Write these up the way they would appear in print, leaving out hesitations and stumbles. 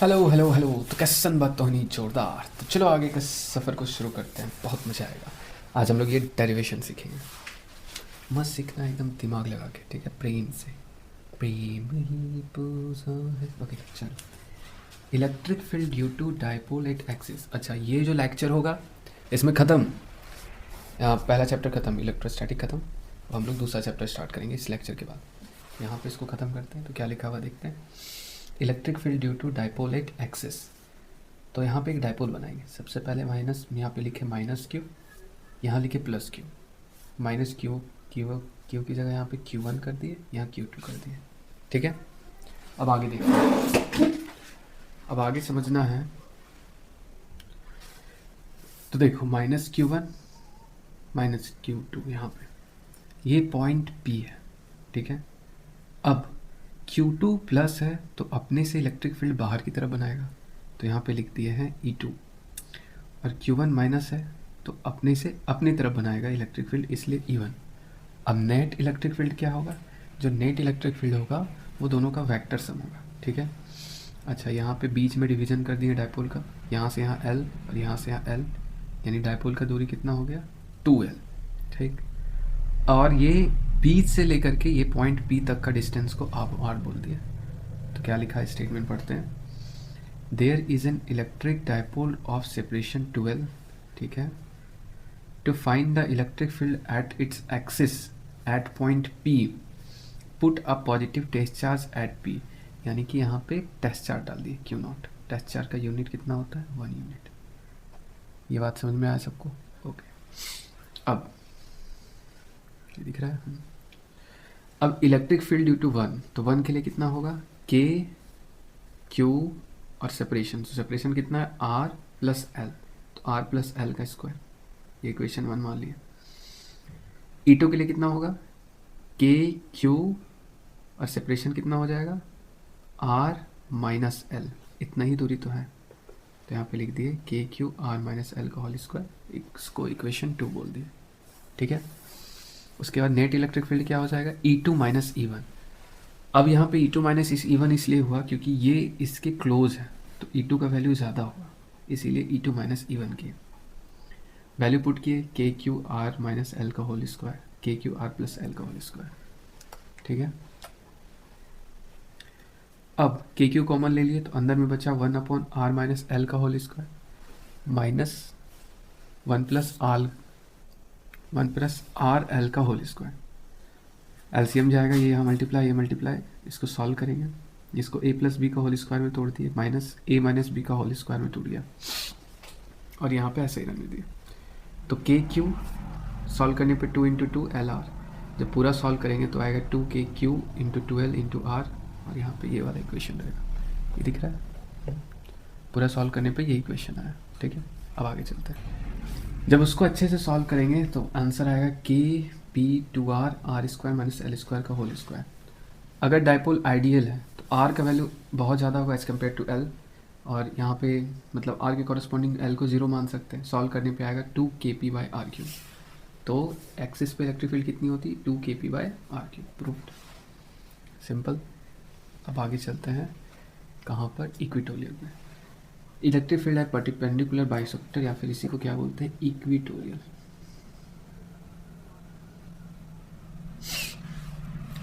Hello hello hello. तो कैसन बात तो नहीं जोरदार। तो चलो आगे के सफ़र को शुरू करते हैं, बहुत मज़ा आएगा। आज हम लोग ये डेरिवेशन सीखेंगे। मस्त सीखना एकदम दिमाग लगा के, ठीक है, प्रेम से। प्रेम ही पूजा है। ओके चलो। Electric field due to dipole at axis. अच्छा, ये जो लेक्चर होगा इसमें ख़त्म। पहला चैप्टर ख़त्म, इलेक्ट्रोस्टैटिक ख़त्म। अब हम लोग दूसरा चैप्टर स्टार्ट करेंगे इस लेक्चर के बाद। यहाँ पे इसको ख़त्म करते हैं। तो क्या लिखा हुआ देखते हैं। Electric field due to dipole at axis. तो यहाँ पे एक डाइपोल बनाएंगे। सबसे पहले माइनस, यहाँ पे लिखे माइनस क्यू, यहाँ लिखे plus Q. Minus Q, Q की जगह यहाँ पे Q1 कर दिए, यहाँ Q2 कर दिए। ठीक है, अब आगे देखिए। अब आगे समझना है। तो देखो माइनस Q1 माइनस Q2, यहाँ पे ये पॉइंट P है। ठीक है, अब Q2 प्लस है तो अपने से इलेक्ट्रिक फील्ड बाहर की तरफ बनाएगा। तो यहाँ पे लिख दिए हैं E2। और Q1 माइनस है तो अपने से अपनी तरफ बनाएगा इलेक्ट्रिक फील्ड, इसलिए E1। अब नेट इलेक्ट्रिक फील्ड क्या होगा? जो नेट इलेक्ट्रिक फील्ड होगा वो दोनों का वेक्टर सम होगा। ठीक है। अच्छा, यहाँ पे बीच में डिवीजन कर दिए डाइपोल का, यहाँ से यहाँ L और यहाँ से यहाँ L, यानी डाइपोल का दूरी कितना हो गया? 2L। ठीक, और ये बीच से लेकर के ये पॉइंट P तक का डिस्टेंस को आप R बोल दिया। तो क्या लिखा है, स्टेटमेंट पढ़ते हैं। There is an electric dipole of separation 12। ठीक है, to find the electric field at its axis at point P, put a positive test charge at P। यानी कि यहाँ पे टेस्ट चार्ज डाल दिए, Q0। टेस्ट चार्ज का यूनिट कितना होता है? 1 यूनिट। ये बात समझ में आया सबको? ओके। अब ये दिख रहा है। अब इलेक्ट्रिक फील्ड ड्यू टू 1, तो 1 के लिए कितना होगा? K, Q और सेपरेशन। तो सेपरेशन कितना है? R plus L। तो R प्लस L का स्क्वायर, ये इक्वेशन 1 मान लिया। E2 के लिए कितना होगा? K, Q और सेपरेशन कितना हो जाएगा? R minus L। इतना ही दूरी तो है, तो यहाँ पे लिख दिए K, Q, R minus L का होल स्क्वायर, इसको इक्वेशन 2 बोल दिए। ठीक है। उसके बाद नेट इलेक्ट्रिक फील्ड क्या हो जाएगा? E2 minus E1। अब यहाँ पे E2 माइनस E1 इसलिए हुआ क्योंकि ये इसके क्लोज है, तो E2 का वैल्यू ज़्यादा होगा, इसीलिए E2 माइनस E1 की वैल्यू पुट किए K, Q, R minus L का whole square, K, Q, R plus L का होल स्क्वायर। ठीक है। अब K, Q कॉमन ले लिए तो अंदर में बचा 1 अपॉन R माइनस L का whole square minus 1 plus R L का होल स्क्वायर। एलसीएम जाएगा, ये यहाँ मल्टीप्लाई, ये मल्टीप्लाई, इसको सॉल्व करेंगे। इसको a प्लस बी का होल स्क्वायर में तोड़ दिए, माइनस a माइनस बी का होल स्क्वायर में तोड़ दिया, और यहाँ पे ऐसे ही रहने दिए। तो के क्यू सॉल्व करने पे 2 इंटू 2 LR, जब पूरा सॉल्व करेंगे तो आएगा 2K Q into 2L into R, और यहाँ पे ये वाला इक्वेशन रहेगा। ये दिख रहा है, पूरा सॉल्व करने पे ये इक्वेशन आया। ठीक है, अब आगे चलते हैं। जब उसको अच्छे से सॉल्व करेंगे तो आंसर आएगा K2R R square minus L square का होल स्क्वायर। अगर डाइपोल आइडियल है तो R का वैल्यू बहुत ज़्यादा होगा एज़ कम्पेयर टू L, और यहाँ पे मतलब R के कॉरस्पॉन्डिंग L को 0 मान सकते हैं। सॉल्व करने पे आएगा 2KP/R3। तो एक्सिस पे इलेक्ट्रिक फील्ड कितनी होती? 2KP/R3। Proved, simple. अब आगे चलते हैं कहाँ पर? इक्वेटोरियल में। इलेक्ट्रिक फील्ड है परपेंडिकुलर बाइसेक्टर, या फिर इसी को क्या बोलते हैं? इक्वेटोरियल।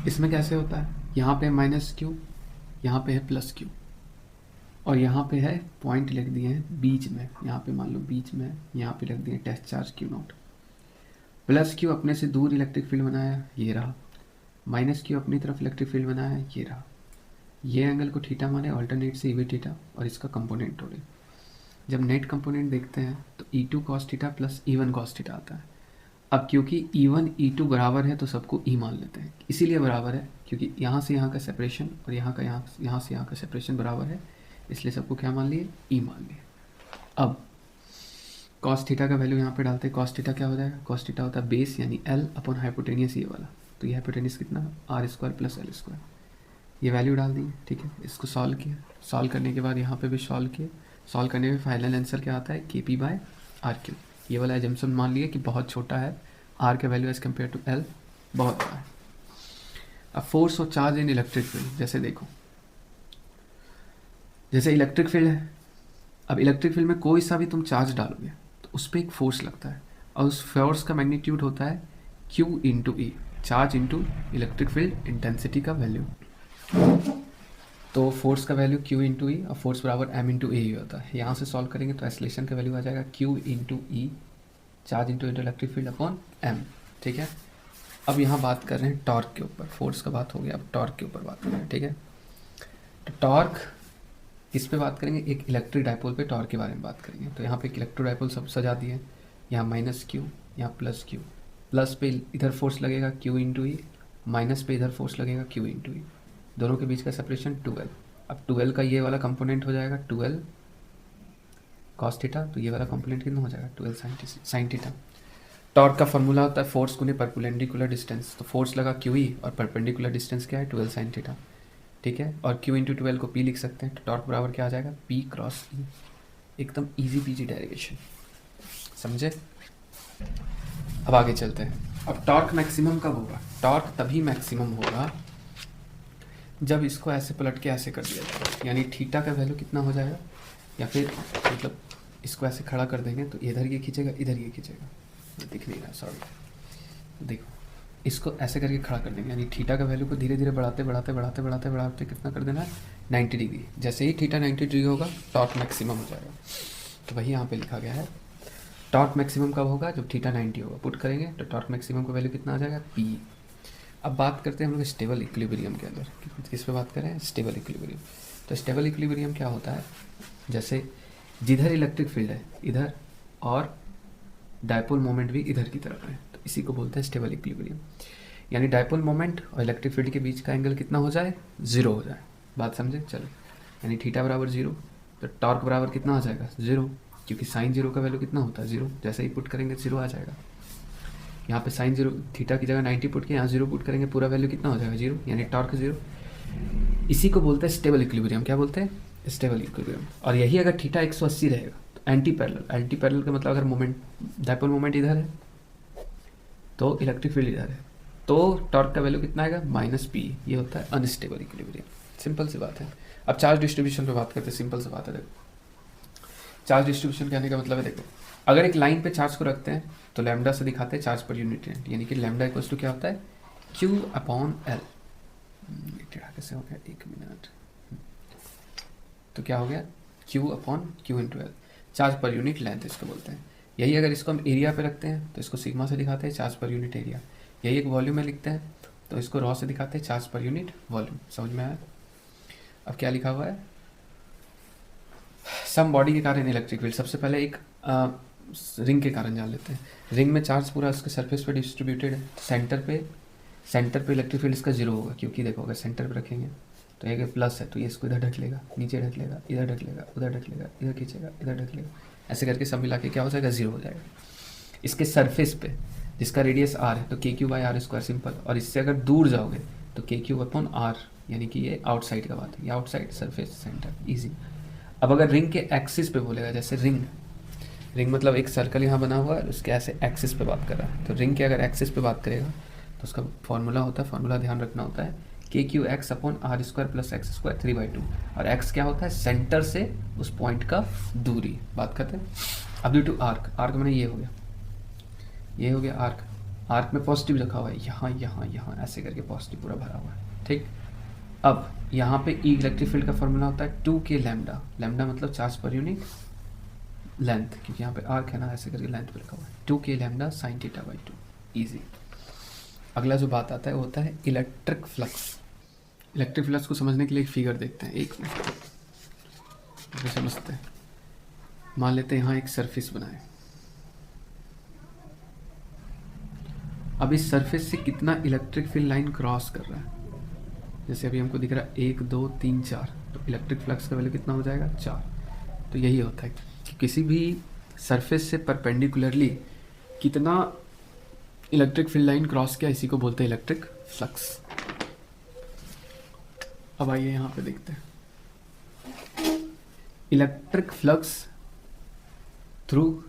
इसमें कैसे होता है? यहाँ पे माइनस क्यू, यहाँ पे है प्लस क्यू, और यहाँ पे है पॉइंट लिख दिए हैं बीच में, यहाँ पे मान लो बीच में, यहाँ पे लिख दिए test charge Q0। Plus Q अपने से दूर इलेक्ट्रिक फील्ड बनाया, ये रहा। माइनस क्यू अपनी तरफ इलेक्ट्रिक फील्ड बनाया, ये रहा। ये एंगल को थीटा माने, ऑल्टरनेट से इवे थीटा, और इसका कंपोनेंट तोड़े। जब नेट कंपोनेंट देखते हैं तो E2 cos theta plus E1 cos theta आता है। अब क्योंकि E1 E2 बराबर है तो सबको E मान लेते हैं, इसीलिए बराबर है क्योंकि यहाँ से यहाँ का सेपरेशन और यहाँ से यहाँ का सेपरेशन बराबर है, इसलिए सबको क्या मान लिए? E मान लिए। अब cos थीटा का वैल्यू यहाँ पे डालते हैं। cos थीटा क्या हो जाएगा? cos थीटा होता है बेस यानी L अपॉन हाइपोटेनियस, ये वाला। तो ये हाइपोटेनियस कितना? R square plus L square. ये वैल्यू डाल दी। ठीक है, इसको सॉल्व किया। सॉल्व करने के बाद यहाँ पे भी सॉल्व किए। सॉल्व करने में फाइनल आंसर क्या आता है? KP/R3। ये वाला एजम्पशन मान लिया कि बहुत छोटा है, R का value as compare to L बहुत बड़ा है। अब फोर्स और चार्ज इन इलेक्ट्रिक फील्ड, जैसे देखो जैसे इलेक्ट्रिक फील्ड है, अब इलेक्ट्रिक फील्ड में कोई सा भी तुम चार्ज डालोगे तो उस पर एक फोर्स लगता है, और उस फोर्स का मैग्नीट्यूड होता है Q into E, charge into electric field intensity का वैल्यू। तो फोर्स का वैल्यू Q इंटू ई और फोर्स बराबर M इंटू ए होता है। यहाँ से सॉल्व करेंगे तो एक्सलेशन का वैल्यू आ जाएगा Q into E, charge into electric field upon M। ठीक है, अब यहाँ बात कर रहे हैं टॉर्क के ऊपर, फोर्स का बात हो गया, अब टॉर्क के ऊपर बात कर रहे हैं। ठीक है, तो टॉर्क इस पे बात करेंगे, एक इलेक्ट्रिक डायपोल पे टॉर्क के बारे में बात करेंगे। तो यहाँ पे एक इलेक्ट्रो डायपोल सब सजा दिए, यहाँ माइनस क्यू, यहाँ प्लस क्यू, प्लस पे इधर फोर्स लगेगा Q इंटू ई, माइनस पे इधर फोर्स लगेगा Q इंटू ई, दोनों के बीच का सेपरेशन 12। अब 12 का ये वाला कंपोनेंट हो जाएगा 12 कॉस थीटा, तो ये वाला कंपोनेंट कितना हो जाएगा 12 साइन थीटा। टॉर्क का फॉर्मूला होता है फोर्स गुने परपेंडिकुलर डिस्टेंस, तो फोर्स लगा क्यू ई और परपेंडिकुलर डिस्टेंस क्या है 12 साइन थीटा। ठीक है, और Q इंटू 12 को P लिख सकते हैं, तो टॉर्क बराबर क्या आ जाएगा P क्रॉस E। एकदम इजी पीजी डेरिवेशन, समझे। अब आगे चलते हैं। अब टॉर्क मैक्सिमम कब होगा? टॉर्क तभी मैक्सिमम होगा जब इसको ऐसे पलट के ऐसे कर दिया जाएगा, यानी थीटा का वैल्यू कितना हो जाएगा, या फिर मतलब इसको ऐसे खड़ा कर देंगे तो इधर ये खींचेगा, इधर ये खींचेगा, दिख नहीं रहा सॉरी, देखो इसको ऐसे करके खड़ा कर देंगे, यानी थीटा का वैल्यू को धीरे धीरे बढ़ाते बढ़ाते बढ़ाते बढ़ाते बढ़ाते कितना कर देना है 90 डिग्री। जैसे ही थीटा 90 डिग्री होगा टॉर्क मैक्सिमम हो जाएगा। तो वही यहाँ पे लिखा गया है, टॉर्क मैक्सिमम कब होगा? जब थीटा 90 होगा। पुट करेंगे तो टॉर्क मैक्सिमम का वैल्यू कितना आ जाएगा P। अब बात करते हैं हम लोग स्टेबल इक्विलिब्रियम के अंदर, किस पे बात करें? Stable equilibrium. तो स्टेबल इक्विलिब्रियम क्या होता है? जैसे जिधर इलेक्ट्रिक फील्ड है इधर और डायपोल मोमेंट भी इधर की तरफ है, तो इसी को बोलते हैं स्टेबल इक्विलिब्रियम। यानी डायपोल मोमेंट और इलेक्ट्रिक फील्ड के बीच का एंगल कितना हो जाए? 0 हो जाए। बात समझे? चलो, यानी थीटा बराबर 0, तो टॉर्क बराबर कितना आ जाएगा 0, क्योंकि साइन 0 का वैल्यू कितना होता है 0। जैसे ही पुट करेंगे 0 आ जाएगा। यहाँ पे साइन 0 थीटा की जगह 90 पुट के यहाँ 0 पुट करेंगे, पूरा वैल्यू कितना हो जाएगा 0, यानी टॉर्क 0। इसी को बोलते हैं स्टेबल इक्विलिब्रियम। क्या बोलते हैं? Stable equilibrium. और यही अगर थीटा 180 रहेगा तो एंटी पैरेलल, एंटी पैरेलल का मतलब अगर मोमेंट डायपोल मोमेंट इधर है तो इलेक्ट्रिक फील्ड इधर है, तो टॉर्क का वैल्यू कितना आएगा -P। ये होता है अनस्टेबल इक्विलिब्रियम। सिंपल सी बात है। अब चार्ज डिस्ट्रीब्यूशन पे बात करते हैं। सिंपल सी बात है, देखो चार्ज डिस्ट्रीब्यूशन कहने का मतलब है, देखो अगर एक लाइन पे चार्ज को रखते हैं तो लैम्डा से दिखाते हैं चार्ज पर यूनिट, यानी कि लैम्डा इक्वल्स टू क्या होता है Q अपॉन L। कैसे हो गया, एक मिनट, तो क्या हो गया Q upon Q into L, charge per unit length इसको बोलते हैं। यही अगर इसको हम एरिया पे रखते हैं तो इसको सिग्मा से दिखाते हैं चार्ज पर यूनिट एरिया। यही एक वॉल्यूम में लिखते हैं तो इसको रॉ से दिखाते हैं चार्ज पर यूनिट वॉल्यूम। समझ में आया? अब क्या लिखा हुआ है? सम बॉडी के कारण इलेक्ट्रिक फील्ड। सबसे पहले एक रिंग के कारण जान लेते हैं। रिंग में चार्ज पूरा उसके सरफेस पे डिस्ट्रीब्यूटेड है। सेंटर पे इलेक्ट्रिक फील्ड इसका 0 होगा, क्योंकि देखो अगर सेंटर पे रखेंगे तो एक प्लस है तो ये इसको इधर ढक लेगा, नीचे ढक लेगा, इधर ढक लेगा, उधर ढक लेगा, इधर खींचेगा, इधर ढक लेगा, ऐसे करके सब मिला के क्या हो जाएगा 0 हो जाएगा। इसके सरफेस पे जिसका रेडियस r है तो KQ/r², सिंपल। और इससे अगर दूर जाओगे तो KQ/r, यानी कि ये आउटसाइड का बात है, ये आउटसाइड सरफेस सेंटर, इजी। अब अगर रिंग के एक्सिस पे बोलेगा, जैसे रिंग मतलब एक सर्कल यहाँ बना हुआ है, उसके ऐसे एक्सिस पे बात कर रहा है, तो रिंग के अगर एक्सिस पे बात करेगा तो उसका फॉर्मूला होता है, फॉर्मूला ध्यान रखना होता है KQX/r² + x² 3/2। और x क्या होता है? सेंटर से उस पॉइंट का दूरी, बात करते हैं। अब ड्यू टू आर्क, आर्क मैंने ये हो गया, ये हो गया आर्क। आर्क में पॉजिटिव रखा हुआ है, यहाँ यहाँ यहाँ ऐसे करके पॉजिटिव पूरा भरा हुआ है, ठीक। अब यहाँ पे ई इलेक्ट्रिक फील्ड का फॉर्मूला होता है 2K लैम्डा, लैम्डा मतलब चार्ज पर यूनिट लेंथ, क्योंकि यहाँ पे आर्क है ना, ऐसे करके लेंथ पे रखा हुआ है, 2K लैम्डा sin θ/2, ईजी। अगला जो बात आता है वो होता है इलेक्ट्रिक फ्लक्स। इलेक्ट्रिक फ्लक्स को समझने के लिए एक फिगर देखते हैं, एक मिनट समझते हैं। मान लेते हैं यहाँ एक सरफेस बनाए, अब इस सरफेस से कितना इलेक्ट्रिक फील्ड लाइन क्रॉस कर रहा है, जैसे अभी हमको दिख रहा है 1 2 3 4, तो इलेक्ट्रिक फ्लक्स का वैल्यू कितना हो जाएगा 4। तो यही होता है कि किसी भी सरफेस से परपेंडिकुलरली कितना इलेक्ट्रिक फील्ड लाइन क्रॉस किया, इसी को बोलते हैं इलेक्ट्रिक फ्लक्स। अब आइए यहाँ पे देखते हैं electric flux through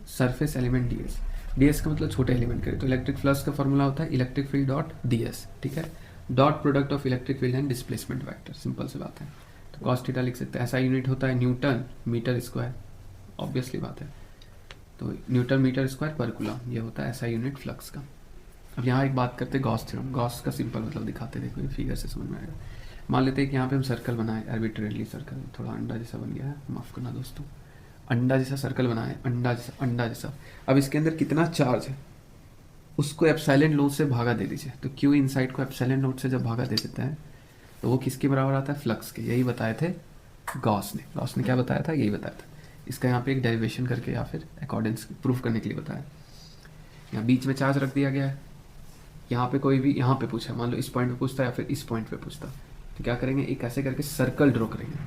surface element ds। ds का मतलब छोटे एलिमेंट करें तो इलेक्ट्रिक फ्लक्स का फॉर्मूला होता है इलेक्ट्रिक फील्ड डॉट ds, ठीक है, dot product of electric field and displacement vector, simple सी बात है। तो कॉस थीटा लिख सकते हैं। ऐसा यूनिट होता है न्यूटन मीटर स्क्वायर, ऑब्वियसली बात है। तो न्यूटन मीटर स्क्वायर पर कूलम, ये होता है ऐसा यूनिट फ्लक्स का। अब यहाँ एक बात करते हैं गॉस थ्योरम। गॉस का सिंपल मतलब दिखाते, देखो ये फिगर से समझ में आएगा। मान लेते हैं कि यहाँ पे हम सर्कल बनाए, आर्बिट्रेरली सर्कल, थोड़ा अंडा जैसा बन गया है, माफ़ करना दोस्तों, अंडा जैसा सर्कल बनाए, अंडा जैसा। अब इसके अंदर कितना चार्ज है उसको एप्सिलॉन नोट से भागा दे दीजिए। तो क्यू इनसाइड को एप्सिलॉन नोट से जब भागा दे देता है तो वो किसके बराबर आता है? फ्लक्स के। यही बताए थे गॉस ने। गॉस ने क्या बताया था? यही बताया था। इसका यहाँ पे एक डेरिवेशन करके या फिर अकॉर्डेंस प्रूफ करने के लिए बताया। यहाँ बीच में चार्ज रख दिया गया है। यहाँ पे कोई भी यहाँ पे पूछा, मान लो इस पॉइंट पे पूछता या फिर इस पॉइंट पे पूछता, तो क्या करेंगे? एक ऐसे करके सर्कल ड्रॉ करेंगे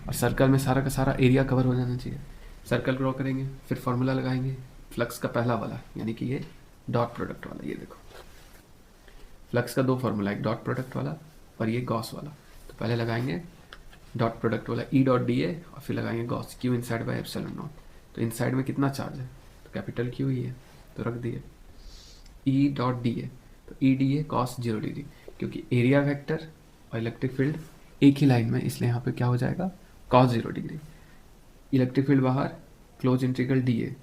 और सर्कल में सारा का सारा एरिया कवर हो जाना चाहिए। सर्कल ड्रॉ करेंगे, फिर फॉर्मूला लगाएंगे फ्लक्स का पहला वाला, यानी कि ये डॉट प्रोडक्ट वाला। ये देखो फ्लक्स का दो फॉर्मूला, एक डॉट प्रोडक्ट वाला और ये गॉस वाला। तो पहले लगाएंगे डॉट प्रोडक्ट वाला ई डॉट डी ए और फिर लगाएंगे Gauss Q inside by epsilon not. तो इनसाइड में कितना चार्ज है? तो कैपिटल क्यू ही है, तो रख दिए ई डॉट डी ए। तो E D A cos 0 degree, क्योंकि एरिया वेक्टर और इलेक्ट्रिक फील्ड एक ही लाइन में, इसलिए यहाँ पे क्या हो जाएगा? Cos 0 degree. इलेक्ट्रिक फील्ड बाहर, क्लोज इंटीग्रल डी ए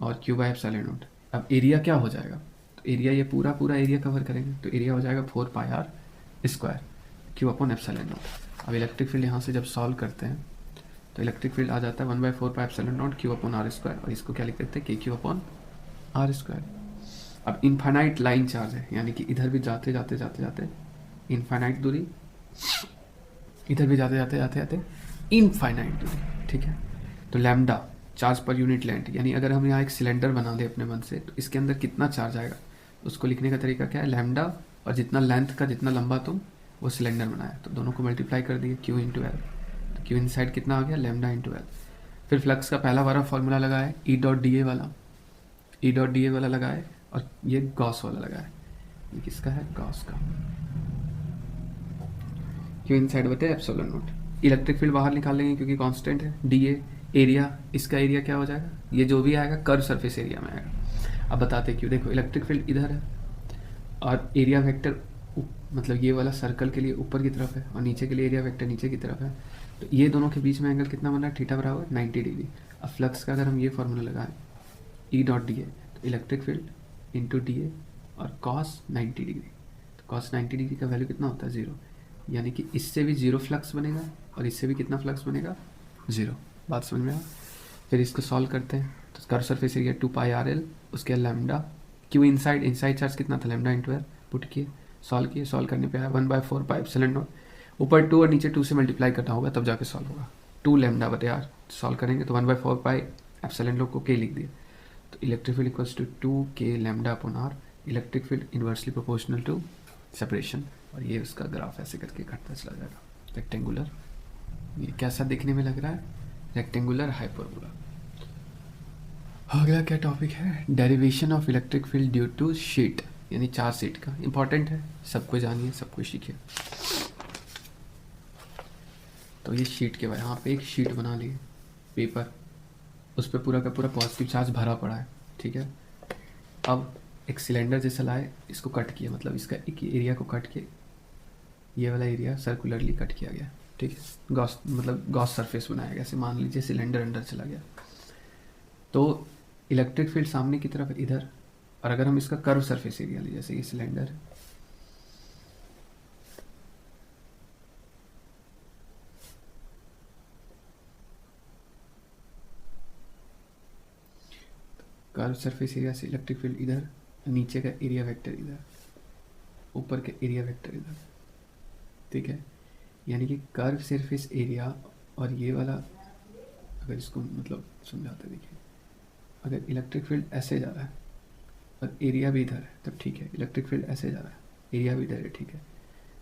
और क्यू बाय एप्सिलॉन नॉट। अब एरिया क्या हो जाएगा? तो एरिया ये पूरा पूरा एरिया कवर करेंगे, तो एरिया हो जाएगा 4 pi R square Q upon epsilon naught. अब इलेक्ट्रिक फील्ड यहाँ से जब सॉल्व करते हैं तो इलेक्ट्रिक फील्ड आ जाता है 1/4 pi epsilon naught q upon r square, और इसको क्या लिख देते हैं? K q upon r square. अब इनफाइनाइट लाइन चार्ज है, यानी कि इधर भी जाते जाते जाते जाते इनफाइनाइट दूरी, इधर भी जाते जाते जाते जाते इनफाइनाइट दूरी, ठीक है। तो lambda charge per unit length, यानी अगर हम यहाँ एक सिलेंडर बना दें अपने मन से तो इसके अंदर कितना चार्ज आएगा उसको लिखने का तरीका क्या है? लैम्डा और जितना लेंथ का जितना लंबा तुम वो सिलेंडर बनाया, तो दोनों को मल्टीप्लाई कर दिए क्यू इंटू एल। तो क्यू इन साइड कितना आ गया? Lambda into L. फिर फ्लक्स का पहला वाला फॉर्मूला लगाए ई डॉट डी ए वाला, ई डॉट डी ए वाला लगाए और ये गॉस वाला लगाए। ये किसका है? गॉस का। क्यू इन साइड बटे एप्सिलॉन नॉट। इलेक्ट्रिक फील्ड बाहर निकाल लेंगे क्योंकि कांस्टेंट है डी ए। एरिया, इसका एरिया क्या हो जाएगा? ये जो भी आएगा कर्व सरफेस एरिया में आएगा। अब बताते क्यों। देखो इलेक्ट्रिक फील्ड इधर है और एरिया वेक्टर मतलब ये वाला सर्कल के लिए ऊपर की तरफ है और नीचे के लिए एरिया वेक्टर नीचे की तरफ है। तो ये दोनों के बीच में एंगल कितना बन रहा है? थीटा बराबर 90 डिग्री। अब फ्लक्स का अगर हम ये फॉर्मूला लगाएं ई डॉट डी ए, तो electric field into D A और कॉस 90 डिग्री। तो कॉस 90 डिग्री का वैल्यू कितना होता है? 0, यानी कि इससे भी 0 फ्लक्स बनेगा और इससे भी कितना फ्लक्स बनेगा? 0। बात समझ में आ? फिर इसको सॉल्व करते हैं तो कर्व सरफेस एरिया 2 पाई आर एल, उसके लैम्डा क्यू इनसाइड चार्ज कितना था? Lambda into L. पुट किए, सॉल्व किए, सॉल्व करने पे आया 1/4 पाई एप्सिलॉन नॉट। ऊपर 2 और नीचे 2 से मल्टीप्लाई करना होगा तब जाके सॉल्व होगा। 2 लैम्डा बटे आर सॉल्व करेंगे तो 1/4 पाई एप्सिलॉन नॉट को के लिख दिए। तो electric field equals to 2 k lambda upon r. Electric field inversely proportional to separation, और ये उसका ग्राफ ऐसे करके घटता चला जाएगा रेक्टेंगुलर। ये कैसा दिखने में लग रहा है? Rectangular hyperbola. अगला क्या टॉपिक है? Derivation of electric field due to sheet, यानी चार्ज शीट का। इंपॉर्टेंट है, सबको जानिए, सबको सीखिए। तो ये शीट के बाद यहाँ पे एक शीट बना लिए पेपर, उस पर पूरा का पूरा पॉजिटिव चार्ज भरा पड़ा है, ठीक है। अब एक सिलेंडर जैसा लाए, इसको कट किया, मतलब इसका एक एरिया को कट के ये वाला एरिया सर्कुलरली कट किया गया, ठीक है। गॉस मतलब गॉस सरफेस बनाया गया। ऐसे मान लीजिए सिलेंडर अंदर चला गया तो इलेक्ट्रिक फील्ड सामने की तरफ इधर, और अगर हम इसका कर्व सरफेस एरिया ले, जैसे ये सिलेंडर, कर्व सरफेस एरिया से इलेक्ट्रिक फील्ड इधर, नीचे का एरिया वेक्टर इधर, ऊपर के एरिया वेक्टर इधर, ठीक है। यानी कि कर्व सरफेस एरिया और ये वाला, अगर इसको मतलब समझाते देखिए, अगर इलेक्ट्रिक फील्ड ऐसे जा रहा है और एरिया भी इधर है तब ठीक है। इलेक्ट्रिक फील्ड ऐसे जा रहा है, एरिया भी इधर है, ठीक है।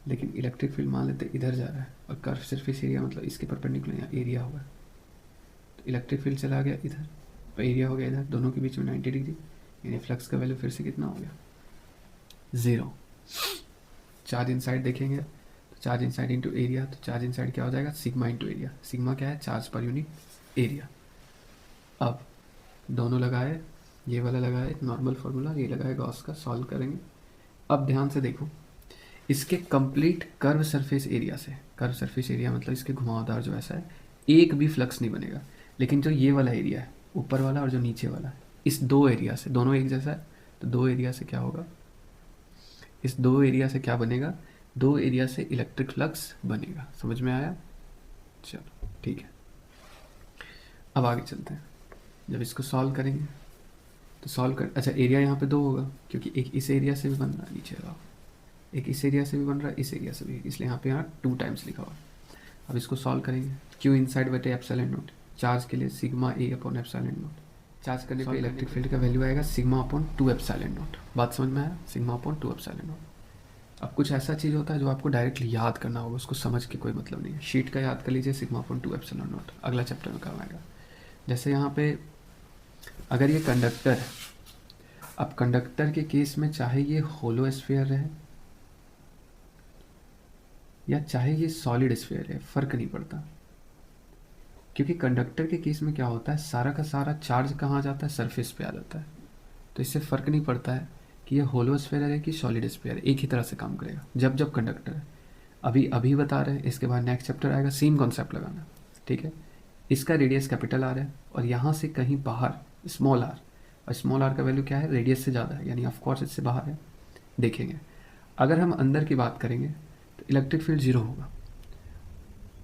लेकिन इलेक्ट्रिक फील्ड मान लेते इधर जा रहा है और कर्व सरफेस एरिया मतलब इसके परपेंडिकुलर यहाँ एरिया होगा, तो इलेक्ट्रिक फील्ड चला गया इधर और एरिया हो गया इधर, दोनों के बीच में 90 डिग्री, यानी फ्लक्स का वैल्यू फिर से कितना हो गया? 0। चार्ज इनसाइड देखेंगे तो चार्ज इनसाइड इंटू एरिया, तो चार्ज इनसाइड क्या हो जाएगा? Sigma into area. सिग्मा क्या है? Charge per unit area. अब दोनों लगाए, ये वाला लगाए नॉर्मल फार्मूला, ये लगाए गॉस का, सॉल्व करेंगे। अब ध्यान से देखो, इसके कंप्लीट कर्व सरफेस एरिया से, कर्व सरफेस एरिया मतलब इसके घुमावदार जो ऐसा है, एक भी फ्लक्स नहीं बनेगा। लेकिन जो ये वाला एरिया है, ऊपर वाला और जो नीचे वाला है, इस दो एरिया से, दोनों एक जैसा है, तो दो एरिया से क्या होगा, इस दो एरिया से क्या बनेगा, दो एरिया से इलेक्ट्रिक फ्लक्स बनेगा। समझ में आया? चलो ठीक है, अब आगे चलते हैं। जब इसको सॉल्व करेंगे तो सॉल्व कर, अच्छा एरिया यहाँ पे दो होगा क्योंकि एक इस एरिया से भी बन रहा है, नीचे लगाओ, एक इस एरिया से भी बन रहा है, इस एरिया से भी, इसलिए यहाँ पे यहाँ 2 टाइम्स लिखा हुआ। अब इसको सॉल्व करेंगे, क्यू इनसाइड बटे एप्सिलॉन नॉट, चार्ज के लिए sigma A upon epsilon not, charge करने पे इलेक्ट्रिक फील्ड का वैल्यू आएगा सिग्मा अपॉन 2 एप्सिलॉन नॉट। बात समझ में आया? Sigma upon 2 epsilon naught. अब कुछ ऐसा चीज़ होता है जो आपको डायरेक्टली याद करना होगा, उसको समझ के कोई मतलब नहीं है। शीट का याद कर लीजिए, सिग्मा अपॉन 2 एप्सिलॉन नॉट, अगला चैप्टर में काम आएगा। जैसे यहाँ पे अगर ये कंडक्टर है, अब कंडक्टर के केस में चाहे ये होलो स्फीयर रहे या चाहे ये सॉलिड स्फीयर है, फर्क नहीं पड़ता, क्योंकि कंडक्टर के केस में क्या होता है, सारा का सारा चार्ज कहाँ आ जाता है, सरफेस पे आ जाता है। तो इससे फ़र्क नहीं पड़ता है कि ये होलो स्फीयर है कि सॉलिड स्फीयर है, एक ही तरह से काम करेगा जब जब कंडक्टर है। अभी बता रहे हैं, इसके बाद नेक्स्ट चैप्टर आएगा, सेम कॉन्सेप्ट लगाना, ठीक है। इसका रेडियस कैपिटल आर है और यहाँ से कहीं बाहर स्मॉल आर, और स्मॉल आर का वैल्यू क्या है, रेडियस से ज़्यादा है, यानी ऑफकोर्स इससे बाहर है। देखेंगे अगर हम अंदर की बात करेंगे तो इलेक्ट्रिक फील्ड जीरो होगा,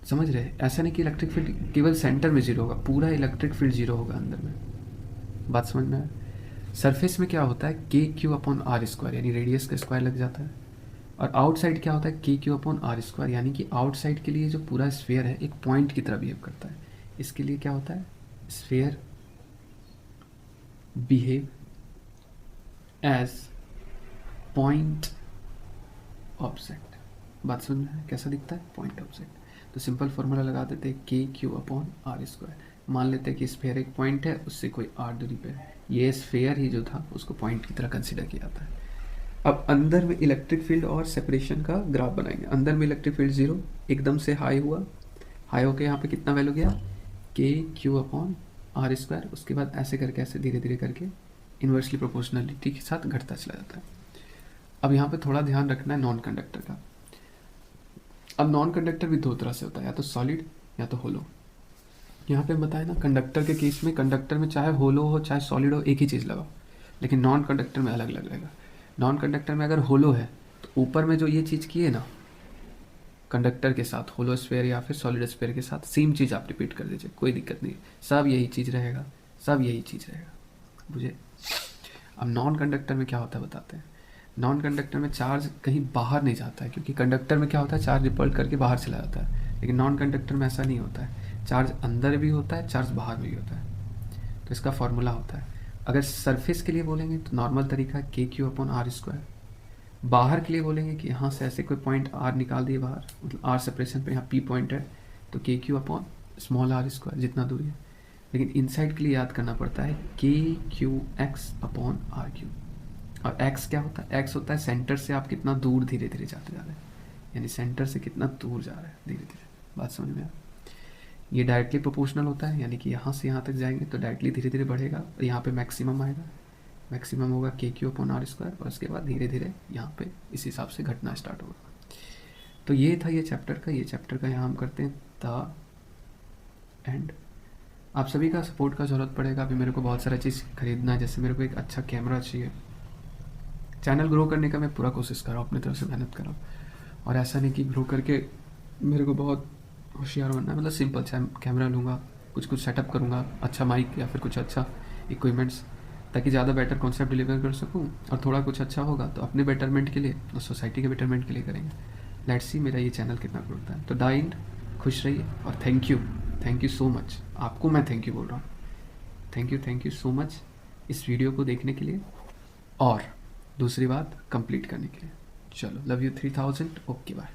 समझ रहे? ऐसा नहीं कि इलेक्ट्रिक फील्ड केवल सेंटर में जीरो होगा, पूरा इलेक्ट्रिक फील्ड जीरो होगा अंदर में। बात समझ में आया? सरफेस में क्या होता है, k q upon r square, यानी रेडियस का स्क्वायर लग जाता है। और आउटसाइड क्या होता है, k q upon r square, यानी कि आउटसाइड के लिए जो पूरा स्फीयर है एक पॉइंट की तरह बिहेव करता है। इसके लिए क्या होता है, sphere behave as point object. बात समझ में है? कैसा दिखता है, पॉइंट ऑब्जेक्ट। तो सिंपल फॉर्मूला लगा देते हैं, k q upon r square. मान लेते हैं कि स्फीयर एक पॉइंट है, उससे कोई आर दूरी पे है, ये स्फीयर ही जो था उसको पॉइंट की तरह कंसिडर किया जाता है। अब अंदर में इलेक्ट्रिक फील्ड और सेपरेशन का ग्राफ बनाएंगे। अंदर में इलेक्ट्रिक फील्ड जीरो, एकदम से हाई हुआ, हाई होके यहाँ पे कितना वैल्यू गया, के क्यू अपॉन आर स्क्वायर। उसके बाद ऐसे करके, ऐसे धीरे धीरे करके इन्वर्सली प्रोपोर्शनलिटी के साथ घटता चला जाता है। अब यहाँ पे थोड़ा ध्यान रखना है नॉन कंडक्टर का। अब नॉन कंडक्टर भी दो तरह से होता है, या तो सॉलिड या तो होलो। यहाँ पे बताए ना, कंडक्टर के केस में, कंडक्टर में चाहे होलो हो चाहे सॉलिड हो, एक ही चीज़ लगाओ, लेकिन नॉन कंडक्टर में अलग अलग रहेगा। नॉन कंडक्टर में अगर होलो है तो ऊपर में जो ये चीज़ की है ना, कंडक्टर के साथ होलो स्फीयर या फिर सॉलिड स्फीयर के साथ सेम चीज़ आप रिपीट कर दीजिए, कोई दिक्कत नहीं, सब यही चीज़ रहेगा, सब यही चीज़ रहेगा, बुझे? अब नॉन कंडक्टर में क्या होता है बताते हैं। नॉन कंडक्टर में चार्ज कहीं बाहर नहीं जाता है, क्योंकि कंडक्टर में क्या होता है, चार्ज रिपल्ट करके बाहर चला जाता है, लेकिन नॉन कंडक्टर में ऐसा नहीं होता है, चार्ज अंदर भी होता है, चार्ज बाहर भी होता है। तो इसका फॉर्मूला होता है, अगर सरफेस के लिए बोलेंगे तो नॉर्मल तरीका के क्यू अपॉन आर स्क्वायर। बाहर के लिए बोलेंगे कि यहाँ से ऐसे कोई पॉइंट आर निकाल दिए बाहर, मतलब आर सेपरेशन पे यहाँ पी पॉइंट है, तो k q upon small r square, जितना दूरी है। लेकिन इनसाइड के लिए याद करना पड़ता है k q x upon r q. और एक्स क्या होता है, एक्स होता है सेंटर से आप कितना दूर धीरे धीरे जाते जा रहे हैं, यानी सेंटर से कितना दूर जा रहे हैं धीरे धीरे। बात समझ में आ? ये डायरेक्टली प्रोपोर्शनल होता है, यानी कि यहाँ से यहाँ तक जाएंगे तो डायरेक्टली धीरे धीरे बढ़ेगा और यहाँ पे मैक्सिमम आएगा, मैक्सिमम होगा के क्यू अपॉन आर स्क्वायर, और उसके बाद धीरे धीरे यहाँ पे इस हिसाब से घटना स्टार्ट होगा। तो ये था ये चैप्टर का, यहाँ हम करते हैं द एंड। आप सभी का सपोर्ट का ज़रूरत पड़ेगा। अभी मेरे को बहुत सारा चीज़ खरीदना है, जैसे मेरे को एक अच्छा कैमरा चाहिए। चैनल ग्रो करने का मैं पूरा कोशिश कर रहा हूँ, अपनी तरफ से मेहनत कर रहा हूँ, और ऐसा नहीं कि ग्रो करके मेरे को बहुत होशियार बनना है, मतलब सिंपल कैमरा लूँगा, कुछ सेटअप करूँगा, अच्छा माइक या फिर कुछ अच्छा इक्विपमेंट्स, ताकि ज़्यादा बेटर कॉन्सेप्ट डिलीवर कर सकूँ, और थोड़ा कुछ अच्छा होगा तो अपने बेटरमेंट के लिए और सोसाइटी के बेटरमेंट के लिए करेंगे। लेट्स सी मेरा ये चैनल कितना ग्रो होता है। तो डाइंड खुश रहिए, और थैंक यू सो मच। आपको मैं थैंक यू बोल रहा हूँ, थैंक यू सो मच इस वीडियो को देखने के लिए, और दूसरी बात कंप्लीट करने के लिए। चलो, लव यू 3000। Okay bye.